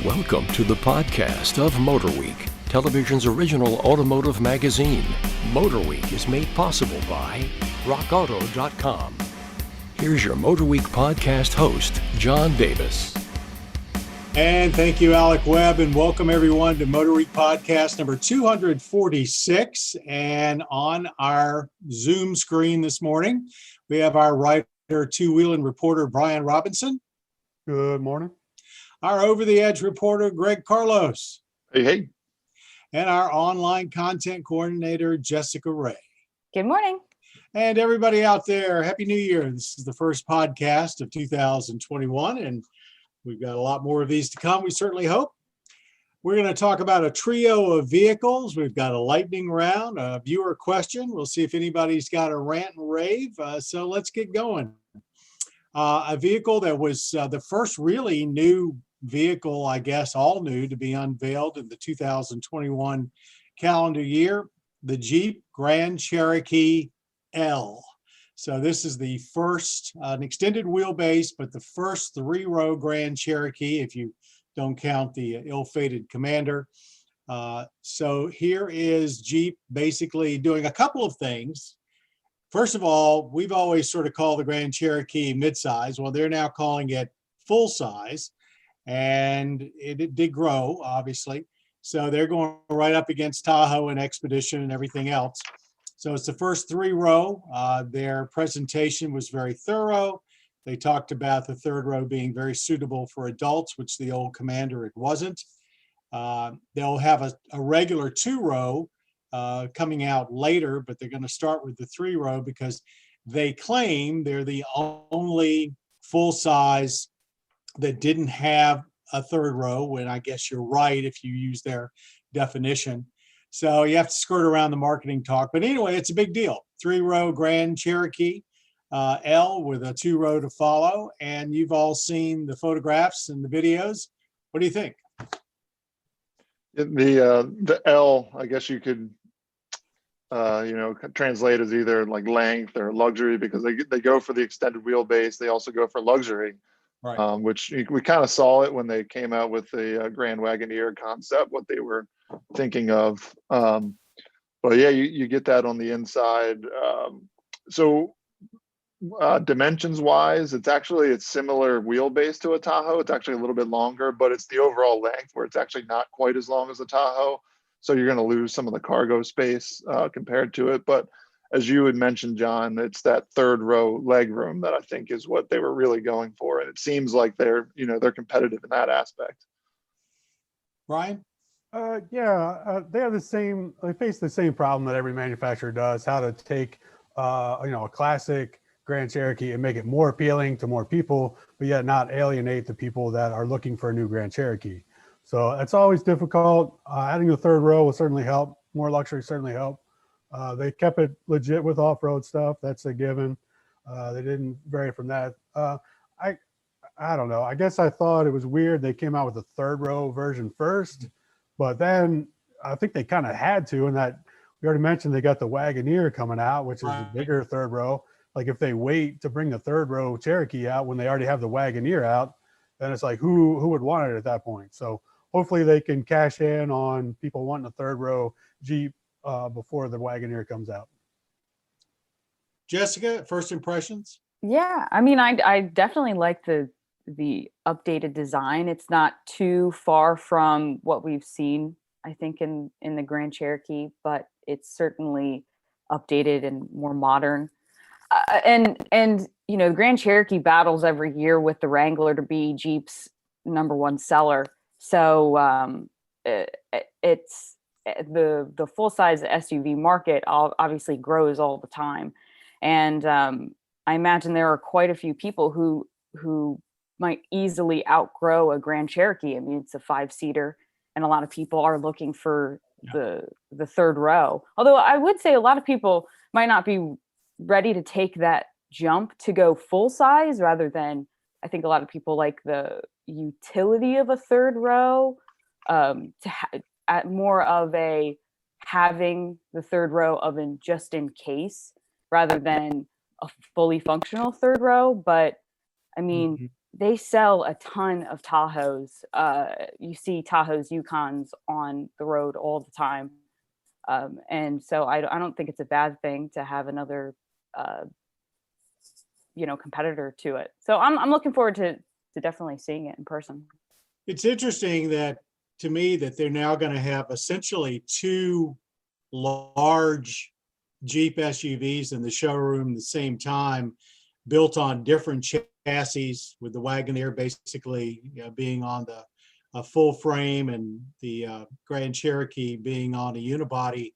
Welcome to the podcast of MotorWeek, television's original automotive magazine. MotorWeek is made possible by rockauto.com. Here's your MotorWeek podcast host, John Davis. And thank you, Alec Webb, and welcome everyone to MotorWeek podcast number 246. And on our Zoom screen this morning, we have our writer, two-wheeling reporter, Brian Robinson. Good morning. Our over-the-edge reporter, Greg Carlos. Hey. And our online content coordinator, Jessica Ray. Good morning. And everybody out there, Happy New Year. This is the first podcast of 2021, and we've got a lot more of these to come, we certainly hope. We're going to talk about a trio of vehicles. We've got a lightning round, a viewer question. We'll see if anybody's got a rant and rave. So let's get going. A vehicle that was the first really new vehicle, I guess, all new to be unveiled in the 2021 calendar year, the Jeep Grand Cherokee L. So this is the first, an extended wheelbase, but the first three-row Grand Cherokee, if you don't count the ill-fated Commander. So here is Jeep basically doing a couple of things. First of all, we've always sort of called the Grand Cherokee midsize. Well, they're now calling it full size, and it did grow, obviously. So they're going right up against Tahoe and Expedition and everything else. So it's the first three-row. Their presentation was very thorough. They talked about the third row being very suitable for adults, which the old Commander, it wasn't. They'll have a regular two-row coming out later, but they're going to start with the three-row because they claim they're the only full-size that didn't have a third row, when I guess you're right if you use their definition. So you have to skirt around the marketing talk. But anyway, it's a big deal. Three-row Grand Cherokee L with a two-row to follow. And you've all seen the photographs and the videos. What do you think? The L, I guess you could, translate as either like length or luxury, because they go for the extended wheelbase. They also go for luxury, right. Which we kind of saw it when they came out with the Grand Wagoneer concept, what they were thinking of. But yeah, you get that on the inside. So dimensions wise, it's similar wheelbase to a Tahoe. It's actually a little bit longer, but it's the overall length where it's actually not quite as long as a Tahoe. So you're going to lose some of the cargo space compared to it. But as you had mentioned, John, it's that third row leg room that I think is what they were really going for. And it seems like they're competitive in that aspect. Brian? They face the same problem that every manufacturer does, how to take, a classic Grand Cherokee and make it more appealing to more people, but yet not alienate the people that are looking for a new Grand Cherokee. So it's always difficult. Adding the third row will certainly help. More luxury certainly help. They kept it legit with off-road stuff. That's a given. They didn't vary from that. I don't know. I guess I thought it was weird they came out with the third row version first, but then I think they kind of had to, in that we already mentioned they got the Wagoneer coming out, which is the bigger third row. Like if they wait to bring the third row Cherokee out when they already have the Wagoneer out, then it's like who would want it at that point? So hopefully they can cash in on people wanting a third row Jeep before the Wagoneer comes out. Jessica, first impressions? Yeah, I mean, I definitely like the updated design. It's not too far from what we've seen, I think, in the Grand Cherokee, but it's certainly updated and more modern. And the Grand Cherokee battles every year with the Wrangler to be Jeep's #1 seller. So it's the full size SUV market obviously grows all the time, and I imagine there are quite a few people who might easily outgrow a Grand Cherokee. I mean, it's a 5-seater, and a lot of people are looking for the third row. Although I would say a lot of people might not be ready to take that jump to go full size, rather than, I think a lot of people like the utility of a third row, at more of a having the third row of an just in case, rather than a fully functional third row. But I mean, they sell a ton of Tahoes. You see Tahoes, Yukons on the road all the time. And so I don't think it's a bad thing to have another, competitor to it. So I'm looking forward to definitely seeing it in person. It's interesting that to me that they're now going to have essentially two large Jeep SUVs in the showroom at the same time, built on different chassis, with the Wagoneer basically being on a full frame and the Grand Cherokee being on a unibody.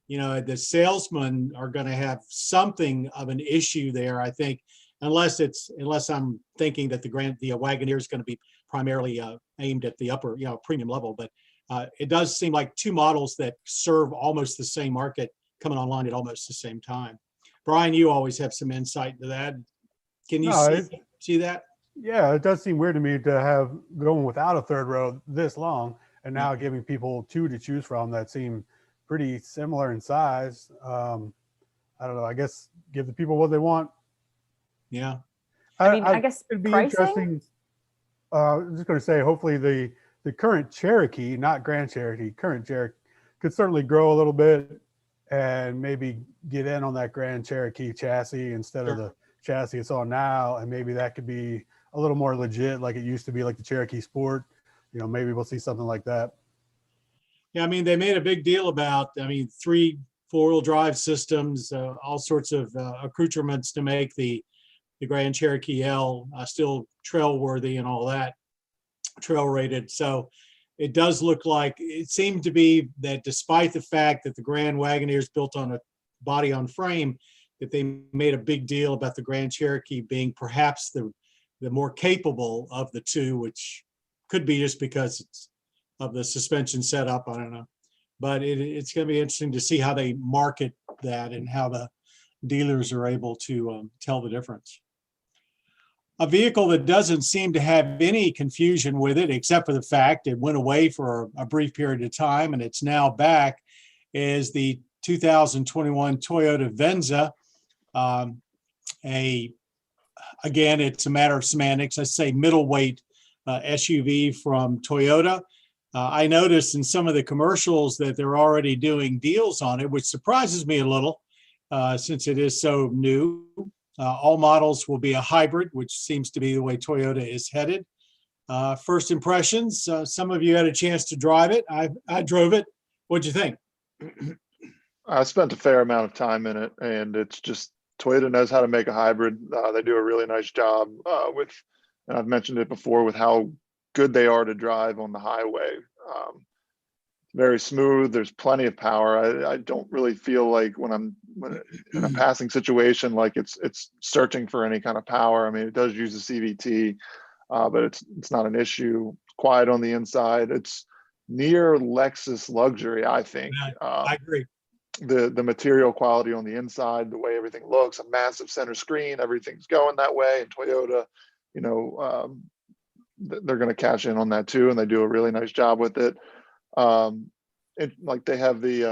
The salesmen are going to have something of an issue there, I think, unless I'm thinking that the Wagoneer is going to be primarily aimed at the upper, premium level. But it does seem like two models that serve almost the same market coming online at almost the same time. Brian, you always have some insight into that. Can you see that? Yeah, it does seem weird to me to have going without a third row this long, and now giving people two to choose from that seem pretty similar in size. I don't know. I guess give the people what they want. Yeah. I guess it'd be pricing? interesting. I'm just going to say, hopefully the current Cherokee, not Grand Cherokee, current Cherokee could certainly grow a little bit and maybe get in on that Grand Cherokee chassis instead of the chassis it's on now. And maybe that could be a little more legit like it used to be, like the Cherokee Sport. Maybe we'll see something like that. Yeah, I mean, they made a big deal about, 3 4-wheel drive systems, all sorts of accoutrements to make the Grand Cherokee L still trail worthy and all that, trail rated. So it does look like, it seemed to be that despite the fact that the Grand Wagoneer is built on a body on frame, that they made a big deal about the Grand Cherokee being perhaps the more capable of the two, which could be just because it's of the suspension setup. I don't know, but it's going to be interesting to see how they market that and how the dealers are able to tell the difference. A vehicle that doesn't seem to have any confusion with it, except for the fact it went away for a brief period of time and it's now back, is the 2021 Toyota Venza. Again, it's a matter of semantics. I say middleweight SUV from Toyota. I noticed in some of the commercials that they're already doing deals on it, which surprises me a little since it is so new. All models will be a hybrid, which seems to be the way Toyota is headed. First impressions, some of you had a chance to drive it. I drove it. What'd you think? I spent a fair amount of time in it, and it's just, Toyota knows how to make a hybrid. They do a really nice job with, and I've mentioned it before, with how good they are to drive on the highway. Very smooth. There's plenty of power. I don't really feel like when I'm in a passing situation, like it's searching for any kind of power. I mean, it does use a CVT, but it's not an issue. Quiet on the inside. It's near Lexus luxury, I think. I agree. The material quality on the inside, the way everything looks, a massive center screen, everything's going that way. And Toyota, they're going to cash in on that too, and they do a really nice job with it. Like they have the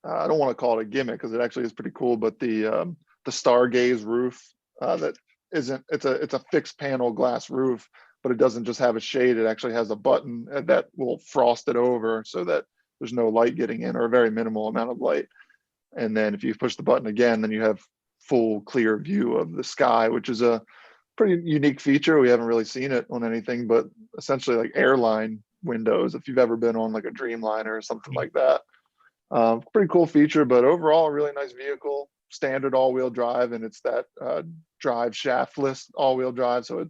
I don't want to call it a gimmick because it actually is pretty cool, but the Stargaze roof that isn't, it's a fixed panel glass roof, but it doesn't just have a shade. It actually has a button that will frost it over so that there's no light getting in, or a very minimal amount of light. And then if you push the button again, then you have full clear view of the sky, which is a pretty unique feature. We haven't really seen it on anything but essentially like airline windows, if you've ever been on like a Dreamliner or something like that. Pretty cool feature, but overall a really nice vehicle. Standard all-wheel drive, and it's that drive shaftless all-wheel drive, so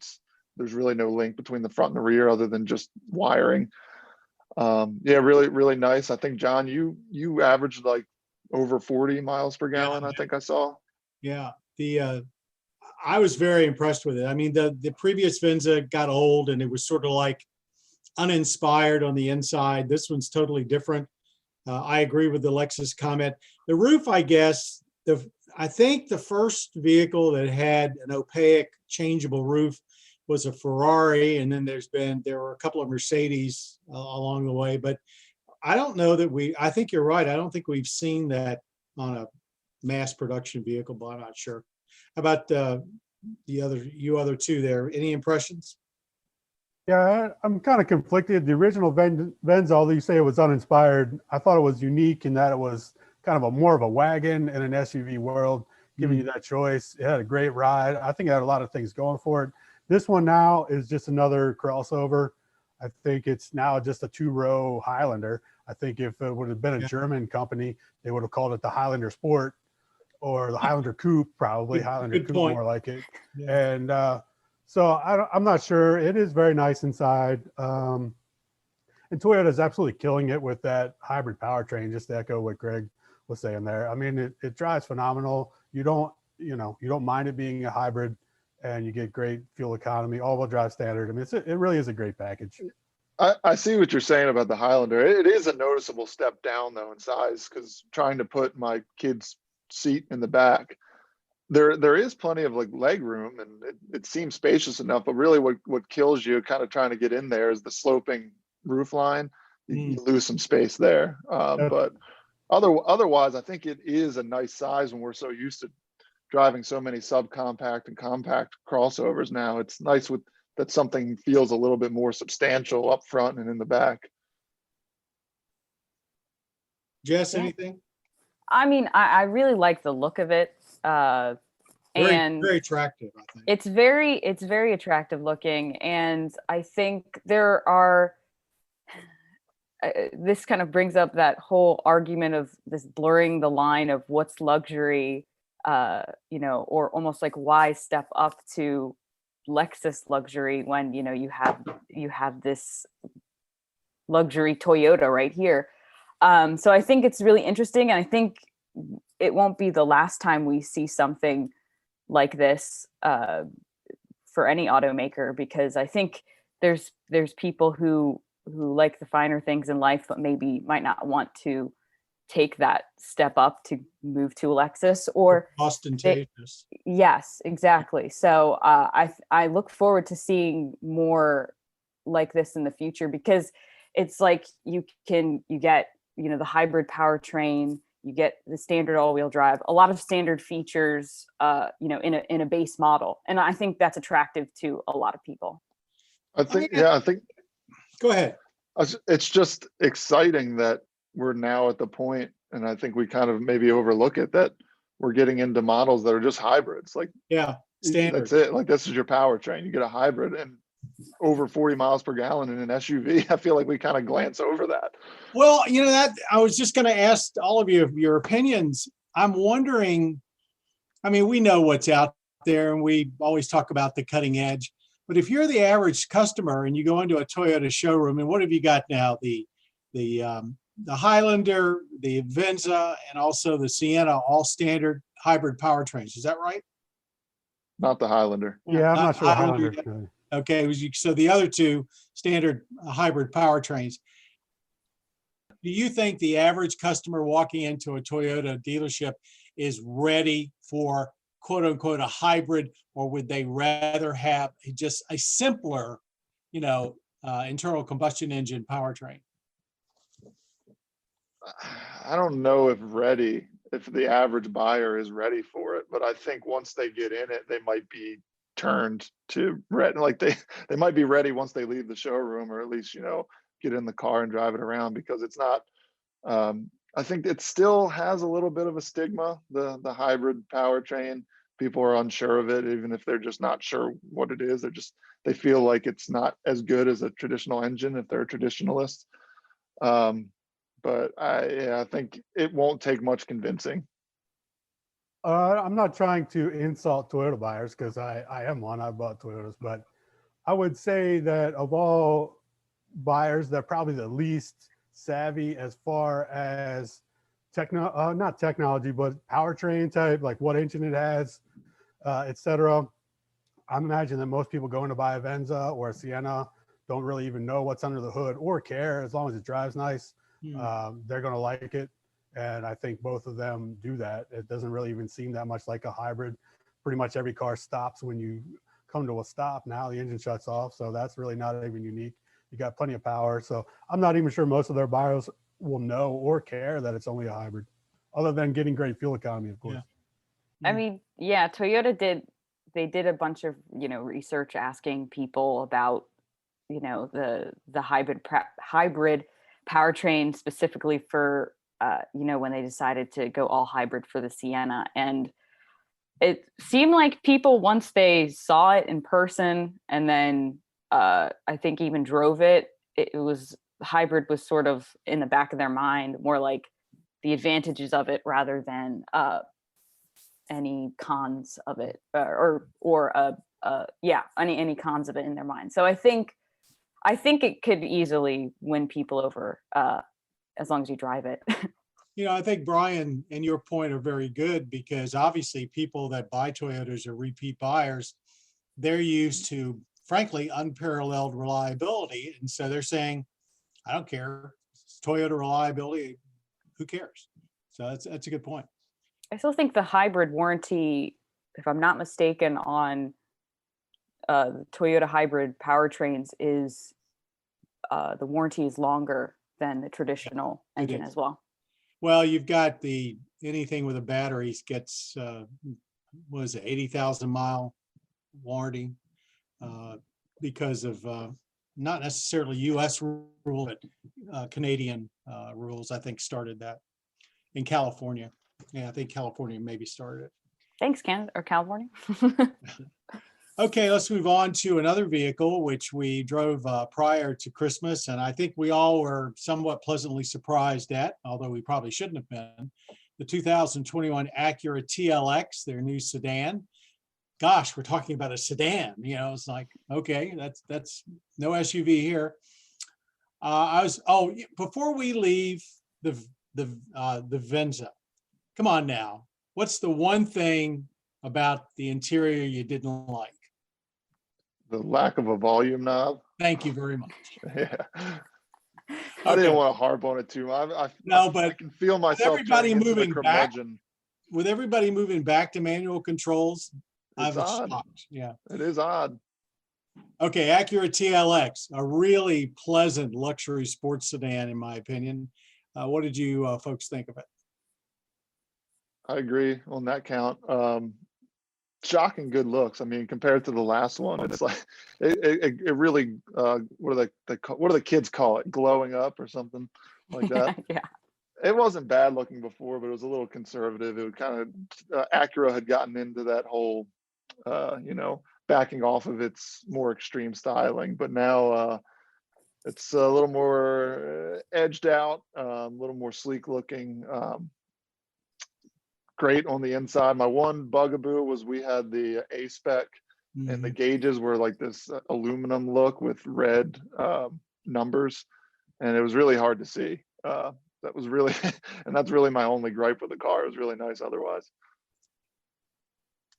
there's really no link between the front and the rear other than just wiring. Yeah, really nice. I think, John, you averaged like over 40 miles per gallon. I think I saw. Yeah, I was very impressed with it. I mean, the previous Venza got old and it was sort of like uninspired on the inside. This one's totally different. I agree with the Lexus comment. The roof, I guess, I think the first vehicle that had an opaque changeable roof was a Ferrari, and then there were a couple of Mercedes along the way, but I don't know that I think you're right. I don't think we've seen that on a mass production vehicle, but I'm not sure. How about you other two there. Any impressions? Yeah, I'm kind of conflicted. The original Venza, although you say it was uninspired, I thought it was unique in that it was kind of more of a wagon in an SUV world, giving you that choice. It had a great ride. I think it had a lot of things going for it. This one now is just another crossover. I think it's now just a 2-row Highlander. I think if it would have been a German company, they would have called it the Highlander Sport or the Highlander Coupe, probably. Highlander Good Coupe, point. more like it. Yeah. And so I'm not sure. It is very nice inside. And Toyota is absolutely killing it with that hybrid powertrain, just to echo what Greg was saying there. I mean, it drives phenomenal. You don't mind it being a hybrid, and you get great fuel economy, all-wheel drive standard. I mean, it really is a great package. I see what you're saying about the Highlander. It is a noticeable step down though in size, because trying to put my kid's seat in the back, there is plenty of like leg room, and it seems spacious enough, but really what kills you kind of trying to get in there is the sloping roof line. You lose some space there. But otherwise, I think it is a nice size when we're so used to driving so many subcompact and compact crossovers now. It's nice that something feels a little bit more substantial up front and in the back. Jess, anything? I mean, I really like the look of it. And very attractive, I think. It's very attractive looking. And I think there are, this kind of brings up that whole argument of this blurring the line of what's luxury, or almost like why step up to Lexus luxury when, you have this luxury Toyota right here. So I think it's really interesting. And I think it won't be the last time we see something like this for any automaker, because I think there's people who like the finer things in life, but maybe might not want to take that step up to move to a Lexus or ostentatious. Yes, exactly. So I look forward to seeing more like this in the future, because it's like you get, the hybrid powertrain, you get the standard all-wheel drive, a lot of standard features, in a base model. And I think that's attractive to a lot of people. I think Go ahead. It's just exciting that we're now at the point, and I think we kind of maybe overlook it, that we're getting into models that are just hybrids. Like, standard. That's it. Like, this is your powertrain. You get a hybrid and over 40 miles per gallon in an SUV. I feel like we kind of glance over that. Well, that I was just going to ask all of you your opinions. I'm wondering, I mean, we know what's out there and we always talk about the cutting edge, but if you're the average customer and you go into a Toyota showroom, and what have you got now? The Highlander, the Venza, and also the Sienna, all standard hybrid powertrains. Is that right? Not the Highlander. Yeah, I'm not sure. Highlander. Okay, so the other two standard hybrid powertrains. Do you think the average customer walking into a Toyota dealership is ready for quote unquote a hybrid, or would they rather have just a simpler, internal combustion engine powertrain? I don't know if the average buyer is ready for it, but I think once they get in it, they might be turned to red. Like they might be ready once they leave the showroom, or at least, get in the car and drive it around, because it's not, I think it still has a little bit of a stigma, the hybrid powertrain. People are unsure of it, even if they're just not sure what it is. They feel like it's not as good as a traditional engine if they're a traditionalist. But I think it won't take much convincing. I'm not trying to insult Toyota buyers, because I am one. I bought Toyotas, but I would say that of all buyers, they're probably the least savvy as far as not technology, but powertrain type, like what engine it has, etc. I'm imagining that most people going to buy a Venza or a Sienna don't really even know what's under the hood or care. As long as it drives nice, they're going to like it. And I think both of them do that. It doesn't really even seem that much like a hybrid. Pretty much every car stops when you come to a stop now. The engine shuts off. So that's really not even unique. You got plenty of power. So I'm not even sure most of their buyers will know or care that it's only a hybrid, other than getting great fuel economy, of course. I mean, Toyota they did a bunch of, research asking people about, the hybrid powertrain specifically for, when they decided to go all hybrid for the Sienna. And it seemed like people, once they saw it in person and then I think even drove it, hybrid was sort of in the back of their mind, more like the advantages of it rather than any cons of it, any cons of it in their mind. So I think it could easily win people over as long as you drive it. I think Brian and your point are very good, because obviously people that buy Toyotas are repeat buyers. They're used to, frankly, unparalleled reliability. And so they're saying, I don't care. It's Toyota reliability. Who cares? So that's a good point. I still think the hybrid warranty, if I'm not mistaken, on Toyota hybrid powertrains is the warranty is longer than the traditional engine as well. Well, you've got anything with a battery gets, 80,000 mile warranty because of not necessarily US rule, but Canadian rules, I think, started that in California. Yeah, I think California maybe started it. Thanks, Canada or California. Okay, let's move on to another vehicle, which we drove prior to Christmas, and I think we all were somewhat pleasantly surprised at, although we probably shouldn't have been, the 2021 Acura TLX, their new sedan. Gosh, we're talking about a sedan. It's like, okay, that's no SUV here. Before we leave the Venza, come on now, what's the one thing about the interior you didn't like? The lack of a volume knob. Thank you very much. Yeah. I didn't want to harp on it too much. I can feel myself everybody turning into the moving back, curmudgeon. with everybody moving back to manual controls, I It's was odd. shocked. Yeah. It is odd. Okay, Acura TLX, a really pleasant luxury sports sedan, in my opinion. What did you folks think of it? I agree on that count. Shocking good looks. I mean, compared to the last one, it's like it really. What do the kids call it? Glowing up or something like that. Yeah. It wasn't bad looking before, but it was a little conservative. It was kind of Acura had gotten into that whole, backing off of its more extreme styling, but now it's a little more edged out, a little more sleek looking. Great on the inside. My one bugaboo was we had the A-spec and the gauges were like this aluminum look with red numbers, and it was really hard to see. That was really, and that's really my only gripe with the car. It was really nice otherwise.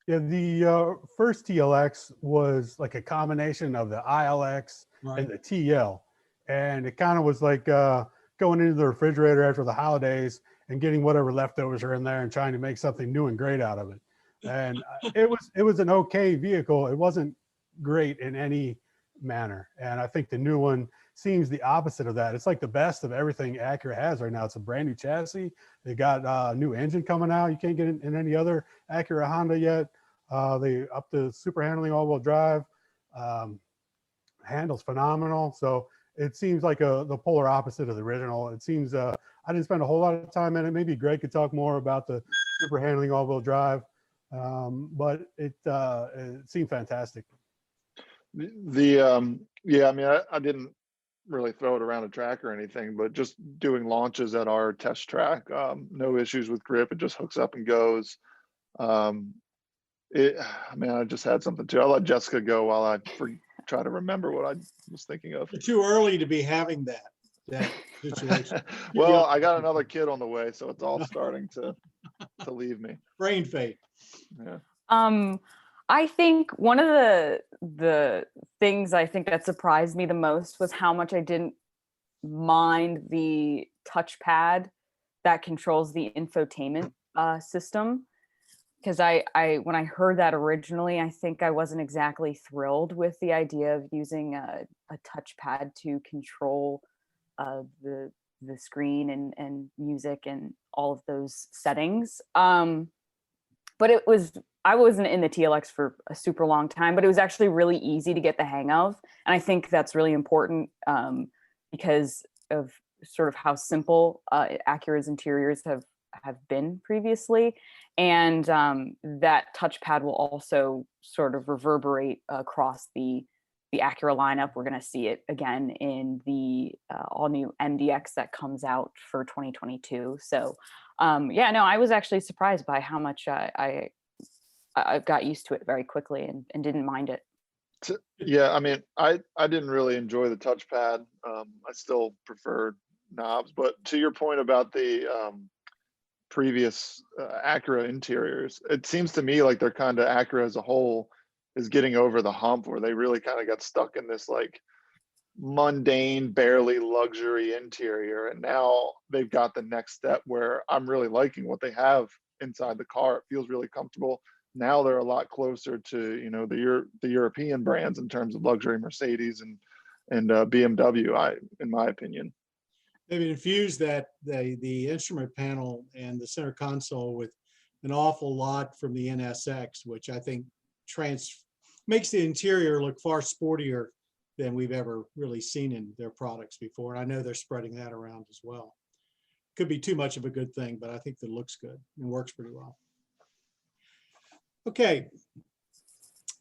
Yeah, the first TLX was like a combination of the ILX and the TL. And it kind of was like going into the refrigerator after the holidays and getting whatever leftovers are in there and trying to make something new and great out of it. And it was an okay vehicle. It wasn't great in any manner. And I think the new one seems the opposite of that. It's like the best of everything Acura has right now. It's a brand new chassis. They got a new engine coming out. You can't get in any other Acura Honda yet. They up the super handling all-wheel drive. Handles phenomenal. So it seems like the polar opposite of the original. It seems I didn't spend a whole lot of time in it. Maybe Greg could talk more about the super handling all-wheel drive, but it seemed fantastic. Yeah, I mean, I didn't really throw it around a track or anything, but just doing launches at our test track, no issues with grip. It just hooks up and goes. I just had something too. I'll let Jessica go while I try to remember what I was thinking of. It's too early to be having that situation. Well, I got another kid on the way, so it's all starting to leave me. Brain fade. Yeah. I think one of the things I think that surprised me the most was how much I didn't mind the touchpad that controls the infotainment system. Because when I heard that originally, I think I wasn't exactly thrilled with the idea of using a touchpad to control the screen and music and all of those settings. But it was I wasn't in the TLX for a super long time, but it was actually really easy to get the hang of. And I think that's really important because of sort of how simple Acura's interiors have been previously. And that touchpad will also sort of reverberate across the Acura lineup. We're going to see it again in the all new MDX that comes out for 2022. So yeah, no, I was actually surprised by how much I got used to it very quickly and didn't mind it. Yeah, I mean, I didn't really enjoy the touchpad. I still prefer knobs, but to your point about the previous Acura interiors, it seems to me like they're kind of Acura as a whole is getting over the hump where they really kind of got stuck in this like mundane, barely luxury interior, and now they've got the next step where I'm really liking what they have inside the car. It feels really comfortable. Now they're a lot closer to, you know, the European brands in terms of luxury, Mercedes and BMW. In my opinion, they've infused that the instrument panel and the center console with an awful lot from the NSX, which I think makes the interior look far sportier than we've ever really seen in their products before. And I know they're spreading that around as well. Could be too much of a good thing, but I think that looks good and works pretty well. Okay.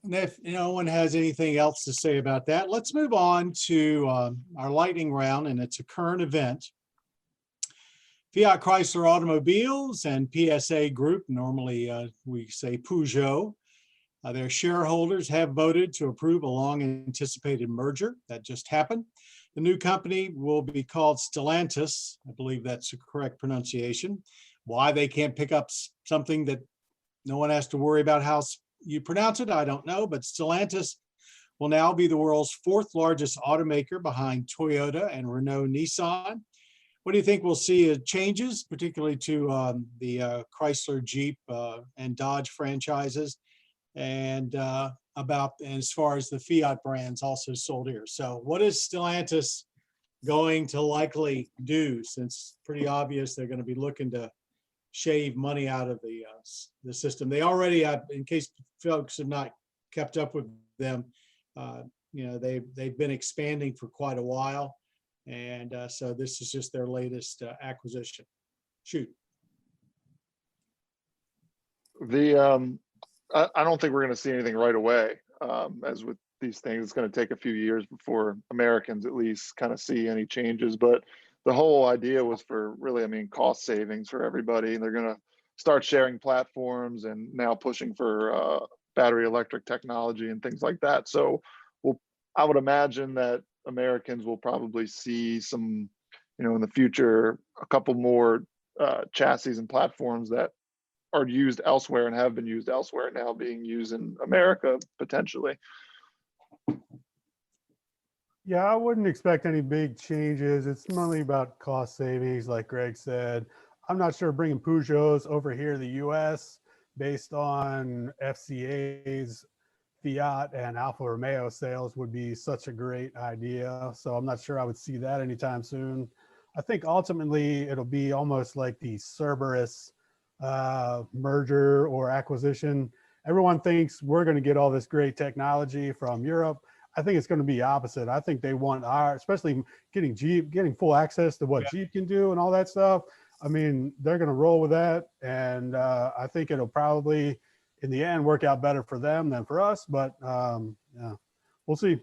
And if no one has anything else to say about that, let's move on to our lightning round, and it's a current event. Fiat Chrysler Automobiles and PSA Group, normally we say Peugeot, their shareholders have voted to approve a long-anticipated merger that just happened. The new company will be called Stellantis. I believe that's the correct pronunciation. Why they can't pick up something that no one has to worry about how you pronounce it, I don't know, but Stellantis will now be the world's fourth largest automaker behind Toyota and Renault Nissan. What do you think we'll see changes, particularly to the Chrysler, Jeep, and Dodge franchises, and as far as the Fiat brands also sold here? So what is Stellantis going to likely do, since it's pretty obvious they're going to be looking to shave money out of the system? They already have, in case folks have not kept up with them, you know, they've been expanding for quite a while, and so this is just their latest acquisition. Shoot. I don't think we're going to see anything right away. As with these things, it's going to take a few years before Americans at least kind of see any changes. But the whole idea was for really, I mean, cost savings for everybody. They're going to start sharing platforms and now pushing for battery electric technology and things like that. So I would imagine that Americans will probably see some, you know, in the future, a couple more chassis and platforms that are used elsewhere and have been used elsewhere now being used in America potentially. Yeah, I wouldn't expect any big changes. It's mainly about cost savings, like Greg said. I'm not sure bringing Peugeots over here to the US based on FCA's Fiat and Alfa Romeo sales would be such a great idea. So I'm not sure I would see that anytime soon. I think ultimately it'll be almost like the Cerberus merger or acquisition. Everyone thinks we're going to get all this great technology from Europe. I think it's going to be opposite. I think they want especially getting Jeep, getting full access to what Jeep can do and all that stuff. I mean, they're going to roll with that. And I think it'll probably, in the end, work out better for them than for us. But yeah, we'll see.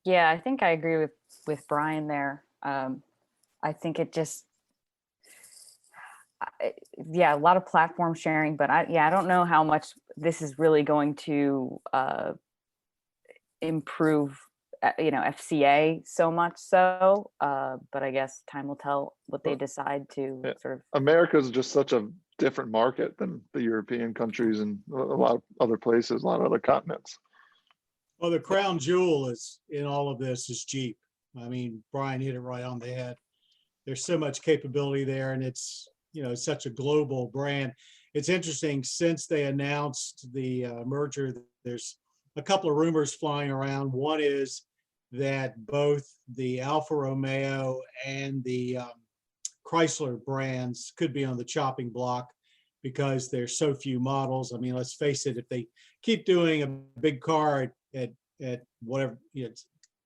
Yeah, I think I agree with Brian there. I think it just, yeah, a lot of platform sharing, but I don't know how much this is really going to improve, you know, FCA so much so, but I guess time will tell what they decide to sort of. America's just such a different market than the European countries and a lot of other places, a lot of other continents. Well, the crown jewel is in all of this is Jeep. I mean, Brian hit it right on the head. There's so much capability there, and it's, you know, such a global brand. It's interesting, since they announced the merger, there's a couple of rumors flying around. One is that both the Alfa Romeo and the Chrysler brands could be on the chopping block, because there's so few models. I mean, let's face it, if they keep doing a big car at whatever,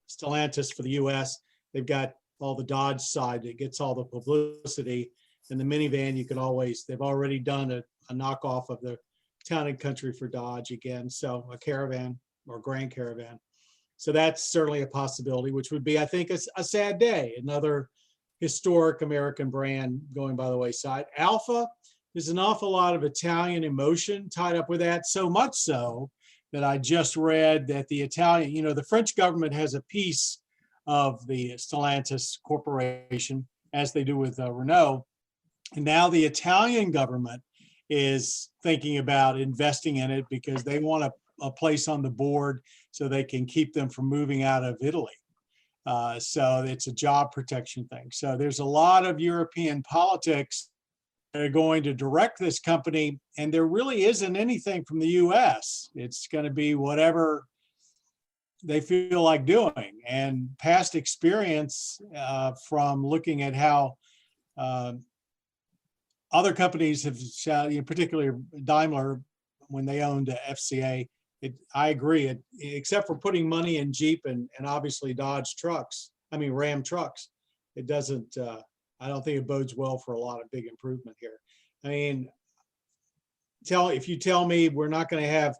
Stellantis for the US, they've got all the Dodge side that gets all the publicity. And the minivan, they've already done a knockoff of the Town and Country for Dodge again. So a Caravan or Grand Caravan. So that's certainly a possibility, which would be, I think, a sad day. Another historic American brand going by the wayside. Alfa, there's an awful lot of Italian emotion tied up with that, so much so that I just read that the Italian, the French government has a piece of the Stellantis corporation, as they do with Renault. And now the Italian government is thinking about investing in it because they want a place on the board so they can keep them from moving out of Italy. So it's a job protection thing. So there's a lot of European politics that are going to direct this company, and there really isn't anything from the US. It's going to be whatever they feel like doing. And past experience from looking at how other companies have, particularly Daimler, when they owned FCA, I agree, except for putting money in Jeep and obviously Dodge trucks, Ram trucks, it doesn't, I don't think it bodes well for a lot of big improvement here. I mean, if you tell me we're not going to have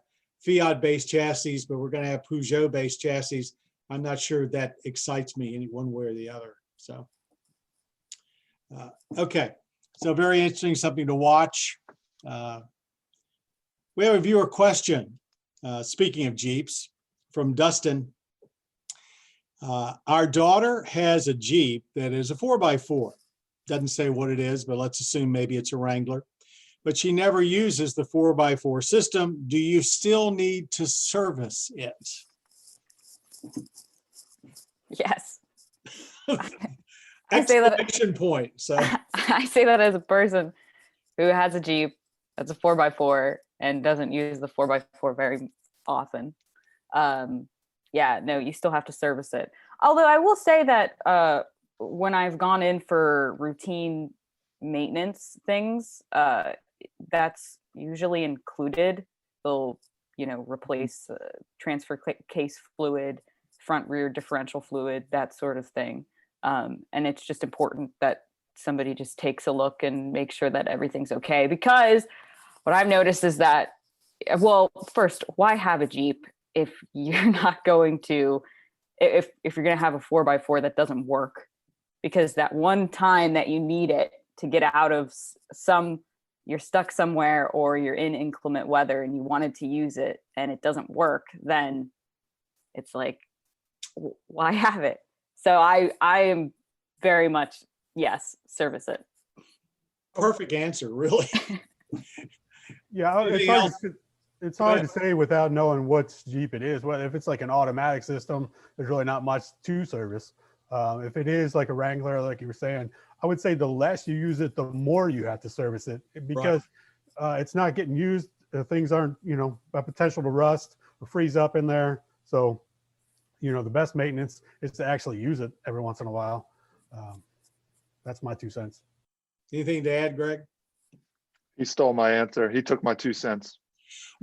Fiat-based chassis, but we're going to have Peugeot-based chassis, I'm not sure that excites me any one way or the other. So, okay. So very interesting, something to watch. We have a viewer question. Speaking of Jeeps, from Dustin. Our daughter has a Jeep that is a 4x4. Doesn't say what it is, but let's assume maybe it's a Wrangler. But she never uses the 4x4 system. Do you still need to service it? Yes. Exclamation point. So I say that as a person who has a Jeep that's a 4x4 and doesn't use the 4x4 very often. Yeah, no, you still have to service it. Although I will say that when I've gone in for routine maintenance things, that's usually included. They'll, replace transfer case fluid, front rear differential fluid, that sort of thing. And it's just important that somebody just takes a look and makes sure that everything's okay. Because what I've noticed is that, well, first, why have a Jeep if you're not going to, if you're going to have a 4x4 that doesn't work? Because that one time that you need it to get out of you're stuck somewhere or you're in inclement weather and you wanted to use it and it doesn't work, then it's like, why have it? So I am very much, yes, service it. Perfect answer, really. Yeah, it's hard to say without knowing what Jeep it is. Well, if it's like an automatic system, there's really not much to service. If it is like a Wrangler, like you were saying, I would say the less you use it, the more you have to service it, because it's not getting used. Things aren't, a potential to rust or freeze up in there. So, the best maintenance is to actually use it every once in a while. That's my 2 cents. Anything to add, Greg? He stole my answer. He took my 2 cents.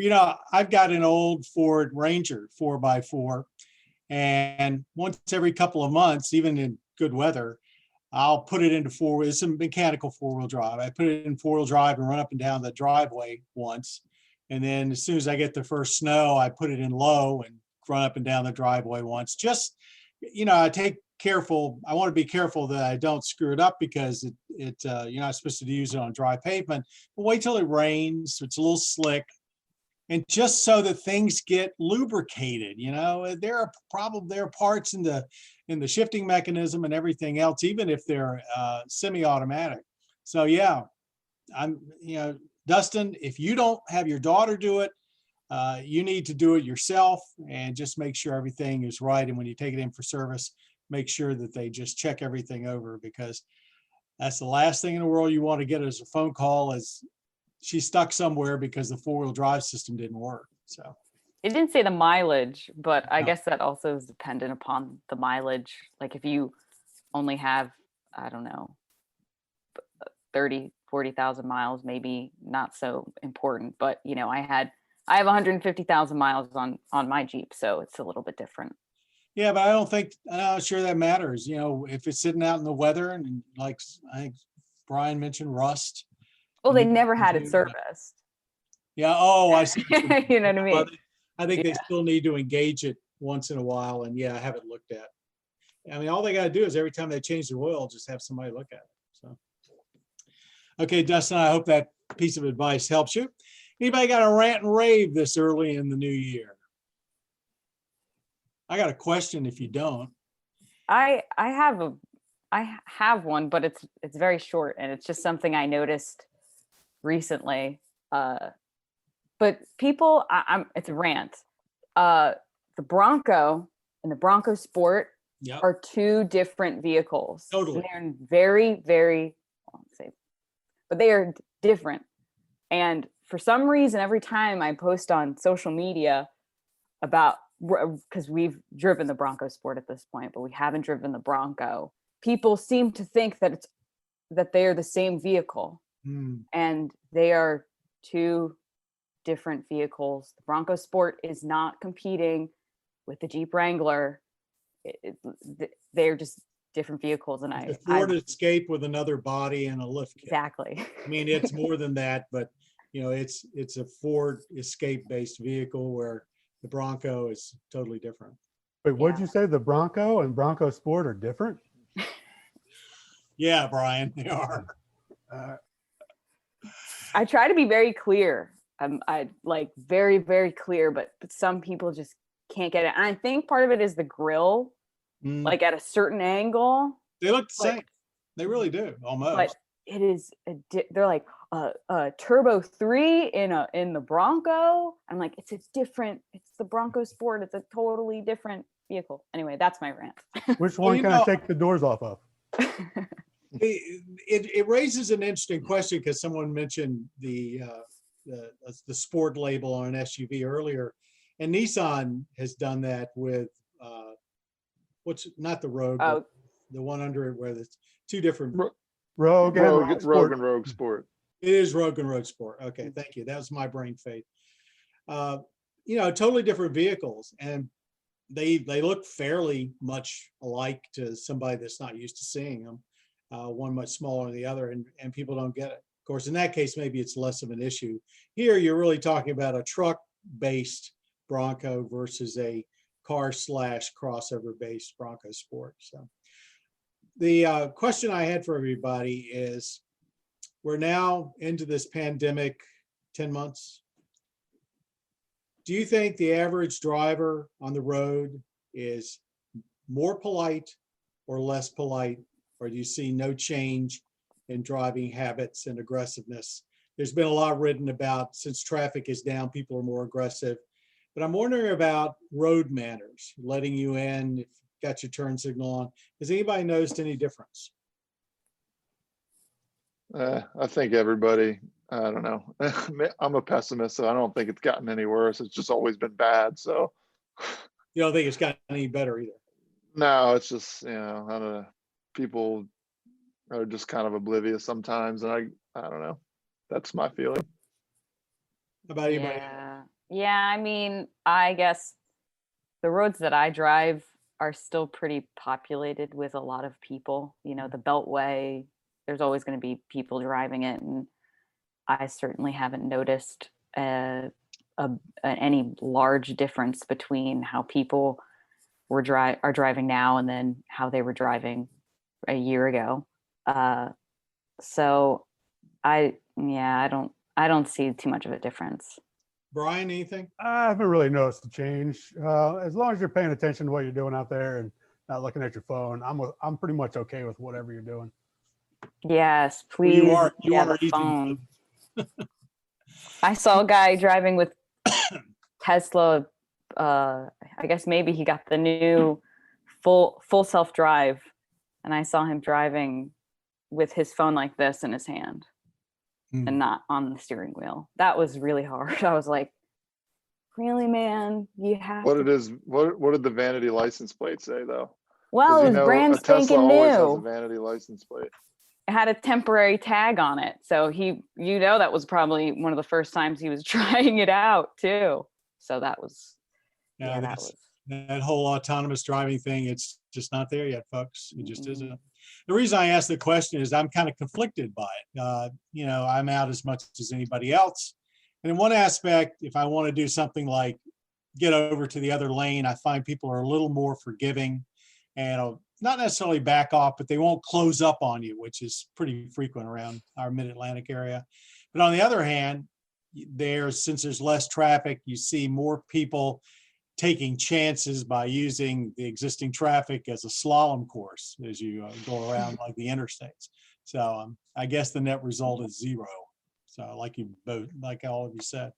I've got an old Ford Ranger 4x4, and once every couple of months, even in good weather, I'll put it into it's a mechanical 4-wheel drive. I put it in 4-wheel drive and run up and down the driveway once. And then as soon as I get the first snow, I put it in low and run up and down the driveway once. Just, I want to be careful that I don't screw it up, because you're not supposed to use it on dry pavement. But wait till it rains, so it's a little slick. And just so that things get lubricated, there are parts in the shifting mechanism and everything else, even if they're semi-automatic. So yeah, Dustin, if you don't have your daughter do it, you need to do it yourself and just make sure everything is right. And when you take it in for service, make sure that they just check everything over, because that's the last thing in the world you want to get as a phone call is she's stuck somewhere because the 4-wheel drive system didn't work. So it didn't say the mileage, but I guess that also is dependent upon the mileage. Like if you only have, I don't know, 30, 40,000 miles, maybe not so important, but you know, I have 150,000 miles on my Jeep, so it's a little bit different. Yeah, but I'm not sure that matters. You know, if it's sitting out in the weather and like I think Brian mentioned rust. Well, you they need never to had do it that. serviced. Yeah. Oh, I see. You know what I mean? Well, I think they Yeah. still need to engage it once in a while, and yeah, I have it looked at. I mean, all they got to do is every time they change the oil, just have somebody look at it. So, okay, Dustin, I hope that piece of advice helps you. Anybody got a rant and rave this early in the new year? I got a question if you don't. I have one, but it's very short, and it's just something I noticed recently. But people, it's a rant. The Bronco and the Bronco Sport Yep. are two different vehicles. Totally. And they're very, very, I won't say, but they are different. And for some reason, every time I post on social media about, because we've driven the Bronco Sport at this point, but we haven't driven the Bronco, people seem to think that they are the same vehicle. And they are two different vehicles. The Bronco Sport is not competing with the Jeep Wrangler. They're just different vehicles. And It's a Ford Escape with another body and a lift kit. Exactly. I mean, it's more than that, but you know, it's a Ford Escape based vehicle where the Bronco is totally different. Wait, what'd you say? The Bronco and Bronco Sport are different? Yeah, Brian, they are. I try to be very clear. I like very, very clear, but some people just can't get it. And I think part of it is the grill, like at a certain angle. They look the same. They really do, almost. But it is, they're like Turbo 3 in the Bronco. I'm like, it's the Bronco Sport. It's a totally different vehicle. Anyway, that's my rant. Which one can I take the doors off of? It raises an interesting question because someone mentioned the sport label on an SUV earlier, and Nissan has done that with what's not the Rogue, but the one under it where it's two different Rogue and Rogue Sport. It is Rogue and Rogue Sport. Okay, thank you. That was my brain fade. You know, totally different vehicles, and they look fairly much alike to somebody that's not used to seeing them. One much smaller than the other, and people don't get it. Of course, in that case, maybe it's less of an issue. Here, you're really talking about a truck-based Bronco versus a car/crossover-based Bronco Sport. So the question I had for everybody is, we're now into this pandemic, 10 months. Do you think the average driver on the road is more polite or less polite? Or do you see no change in driving habits and aggressiveness? There's been a lot written about, since traffic is down, people are more aggressive. But I'm wondering about road manners, letting you in, if you've got your turn signal on. Has anybody noticed any difference? I think everybody, I don't know. I'm a pessimist, so I don't think it's gotten any worse. It's just always been bad. So you don't think it's gotten any better either? No, it's just, you know, I don't know. People are just kind of oblivious sometimes, and I don't know. That's my feeling. How about anybody? Yeah. I mean, I guess the roads that I drive are still pretty populated with a lot of people. You know, the Beltway, there's always going to be people driving it, and I certainly haven't noticed any large difference between how people are driving now and then how they were driving a year ago. So I don't see too much of a difference. Brian, anything? I haven't really noticed the change. As long as you're paying attention to what you're doing out there and not looking at your phone, I'm pretty much okay with whatever you're doing. Yes, please. Well, you are the phone. I saw a guy driving with Tesla. I guess maybe he got the new full self-drive, and I saw him driving with his phone like this in his hand and not on the steering wheel. That was really hard. I was like, really, man? You have what to... it is, what did the vanity license plate say though? Well, it was brand a Tesla spanking always has a new. vanity license plate. had a temporary tag on it. So that was probably one of the first times he was trying it out too. So that was, that whole autonomous driving thing. It's just not there yet, folks. It just isn't. The reason I asked the question is I'm kind of conflicted by it. I'm out as much as anybody else. And in one aspect, if I want to do something like get over to the other lane, I find people are a little more forgiving and not necessarily back off, but they won't close up on you, which is pretty frequent around our mid-Atlantic area. But on the other hand, since there's less traffic, you see more people taking chances by using the existing traffic as a slalom course as you go around like the interstates. So I guess the net result is 0. So like all of you said.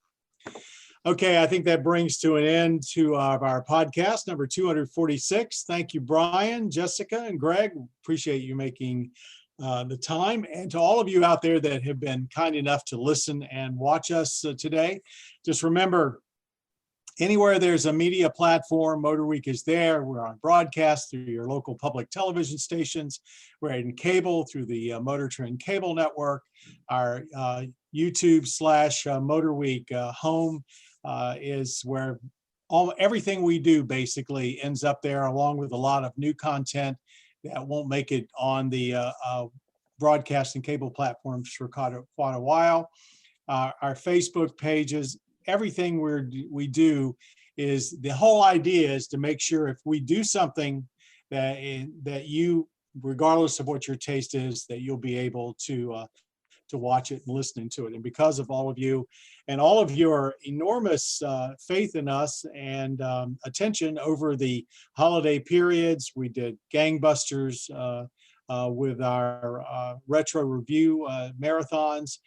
Okay, I think that brings to an end to our podcast number 246. Thank you, Brian, Jessica, and Greg. Appreciate you making the time. And to all of you out there that have been kind enough to listen and watch us today, just remember, anywhere there's a media platform, MotorWeek is there. We're on broadcast through your local public television stations. We're in cable through the Motor Trend Cable Network. Our YouTube/MotorWeek home is where everything we do basically ends up there, along with a lot of new content that won't make it on the broadcast and cable platforms for quite a while. Our Facebook pages, everything we do is, the whole idea is to make sure if we do something that you, regardless of what your taste is, that you'll be able to watch it and listening to it. And because of all of you and all of your enormous faith in us and attention over the holiday periods, we did gangbusters with our retro review marathons.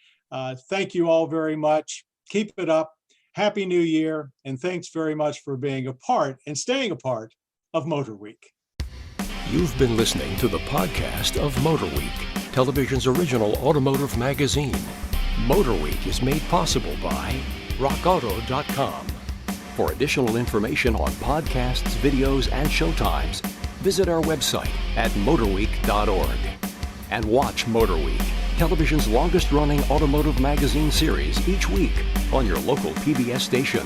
Thank you all very much. Keep it up. Happy New Year, and thanks very much for being a part and staying a part of MotorWeek. You've been listening to the podcast of MotorWeek, television's original automotive magazine. MotorWeek is made possible by RockAuto.com. For additional information on podcasts, videos, and showtimes, visit our website at motorweek.org. And watch MotorWeek, television's longest-running automotive magazine series, each week on your local PBS station.